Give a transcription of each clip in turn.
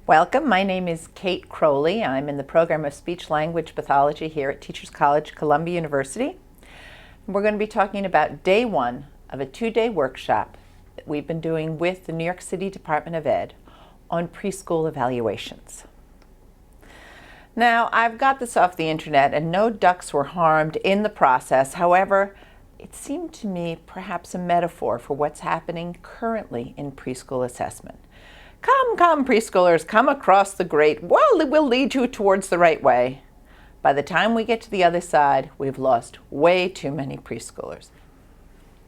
Welcome, my name is Cate Crowley. I'm in the program of Speech Language Pathology here at Teachers College, Columbia University. We're going to be talking about day one of a two-day workshop that we've been doing with the New York City Department of Ed on preschool evaluations. Now, I've got this off the internet and no ducks were harmed in the process. However, it seemed to me perhaps a metaphor for what's happening currently in preschool assessment. Come, preschoolers, come across the grate. Well, it will lead you towards the right way. By the time we get to the other side, we've lost way too many preschoolers.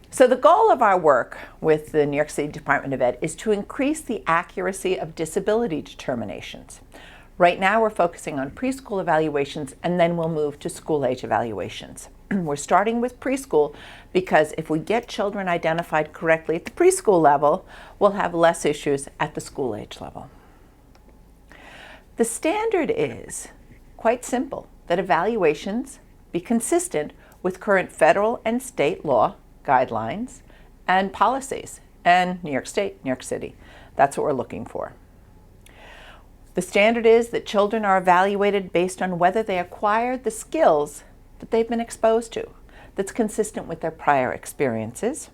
So the goal of our work with the New York City Department of Ed is to increase the accuracy of disability determinations. Right now we're focusing on preschool evaluations, and then we'll move to school age evaluations. We're starting with preschool because if we get children identified correctly at the preschool level, we'll have less issues at the school age level. The standard is quite simple, that evaluations be consistent with current federal and state law, guidelines, and policies, and New York State, New York City. That's what we're looking for. The standard is that children are evaluated based on whether they acquired the skills that they've been exposed to, that's consistent with their prior experiences,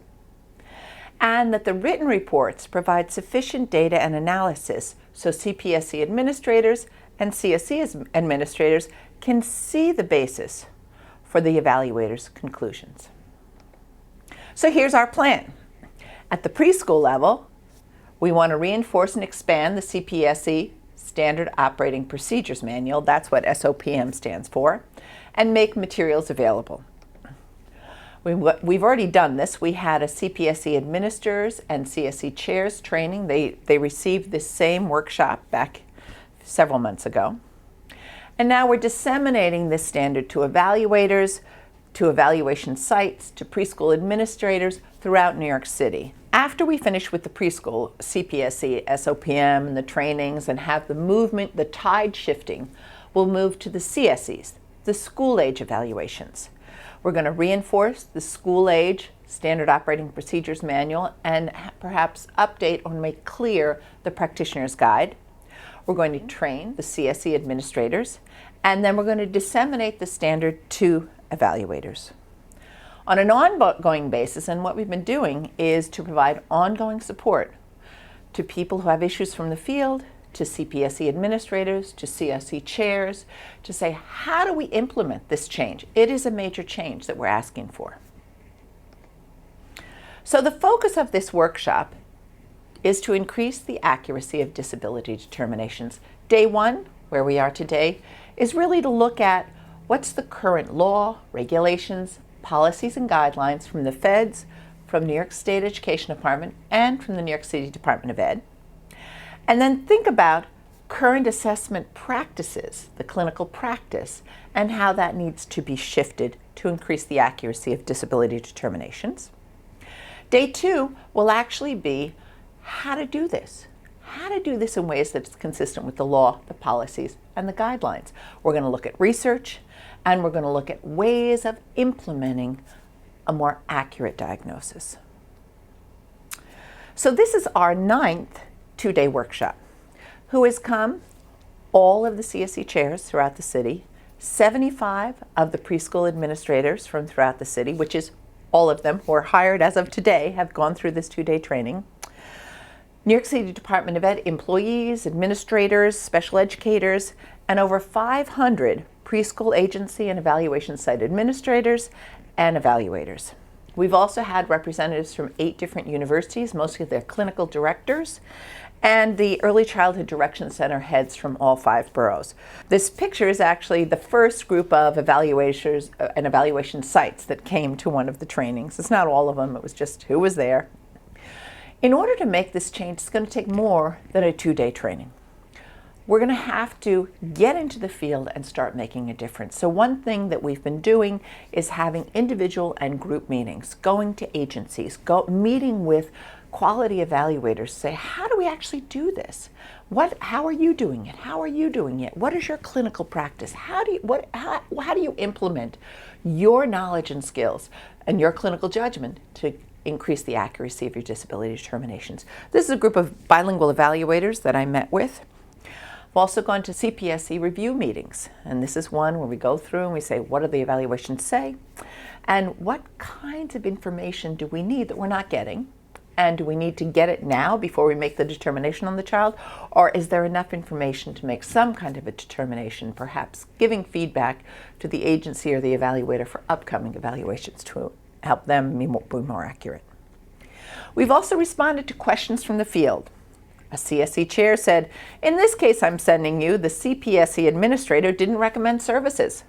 and that the written reports provide sufficient data and analysis so CPSC administrators and CSC administrators can see the basis for the evaluator's conclusions. So here's our plan. At the preschool level, we want to reinforce and expand the CPSC Standard Operating Procedures Manual, that's what SOPM stands for, and make materials available. We've already done this. We had a CPSC administrators and CSC chairs training. They received this same workshop back several months ago. And now we're disseminating this standard to evaluators, to evaluation sites, to preschool administrators throughout New York City. After we finish with the preschool CPSC, SOPM, and the trainings and have the movement, the tide shifting, we'll move to the CSEs, the school age evaluations. We're going to reinforce the school age Standard Operating Procedures Manual and perhaps update or make clear the practitioner's guide. We're going to train the CSE administrators, and then we're going to disseminate the standard to evaluators. On an ongoing basis, and what we've been doing is to provide ongoing support to people who have issues from the field, to CPSC administrators, to CSC chairs, to say, how do we implement this change? It is a major change that we're asking for. So the focus of this workshop is to increase the accuracy of disability determinations. Day one, where we are today, is really to look at what's the current law, regulations, policies and guidelines from the feds, from New York State Education Department, and from the New York City Department of Ed. And then think about current assessment practices, the clinical practice, and how that needs to be shifted to increase the accuracy of disability determinations. Day two will actually be how to do this. How to do this in ways that's consistent with the law, the policies, and the guidelines. We're going to look at research, and we're going to look at ways of implementing a more accurate diagnosis. So this is our 9th two-day workshop. Who has come? All of the CSE chairs throughout the city, 75 of the preschool administrators from throughout the city, which is all of them who are hired as of today, have gone through this two-day training. New York City Department of Ed employees, administrators, special educators, and over 500 preschool agency and evaluation site administrators and evaluators. We've also had representatives from 8 different universities, mostly their clinical directors, and the Early Childhood Direction Center heads from all 5 boroughs. This picture is actually the first group of evaluators and evaluation sites that came to one of the trainings. It's not all of them, it was just who was there. In order to make this change, it's going to take more than a 2-day training. We're going to have to get into the field and start making a difference. So one thing that we've been doing is having individual and group meetings, going to agencies, meeting with quality evaluators, say, how do we actually do this? How are you doing it? How are you doing it? What is your clinical practice? How do you implement your knowledge and skills and your clinical judgment to increase the accuracy of your disability determinations? This is a group of bilingual evaluators that I met with. We've also gone to CPSC review meetings, and this is one where we go through and we say, what do the evaluations say? And what kinds of information do we need that we're not getting? And do we need to get it now before we make the determination on the child? Or is there enough information to make some kind of a determination, perhaps giving feedback to the agency or the evaluator for upcoming evaluations to help them be more accurate? We've also responded to questions from the field. A CSE chair said, in this case I'm sending you, the CPSE administrator didn't recommend services.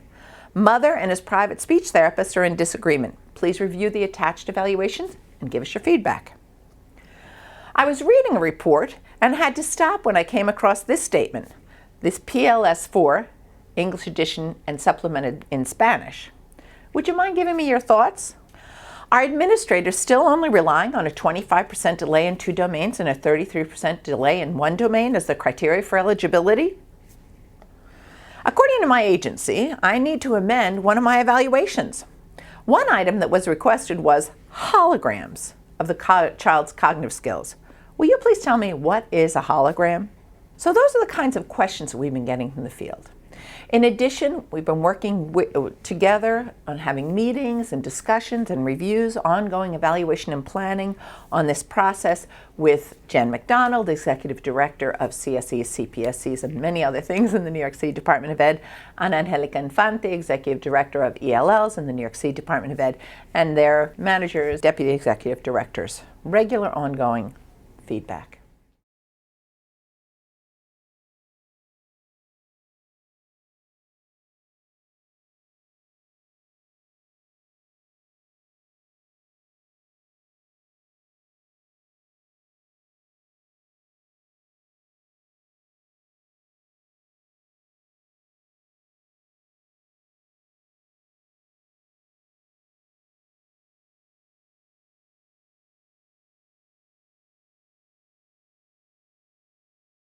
Mother and his private speech therapist are in disagreement. Please review the attached evaluations and give us your feedback. I was reading a report and had to stop when I came across this statement. This PLS 4, English edition and supplemented in Spanish. Would you mind giving me your thoughts? Are administrators still only relying on a 25% delay in 2 domains and a 33% delay in 1 domain as the criteria for eligibility? According to my agency, I need to amend one of my evaluations. One item that was requested was holograms of the child's cognitive skills. Will you please tell me what is a hologram? So those are the kinds of questions that we've been getting from the field. In addition, we've been working together on having meetings and discussions and reviews, ongoing evaluation and planning on this process with Jen McDonald, Executive Director of CSEs, CPSCs, and many other things in the New York City Department of Ed, Ana Angelica Infante, Executive Director of ELLs in the New York City Department of Ed, and their managers, Deputy Executive Directors. Regular ongoing feedback.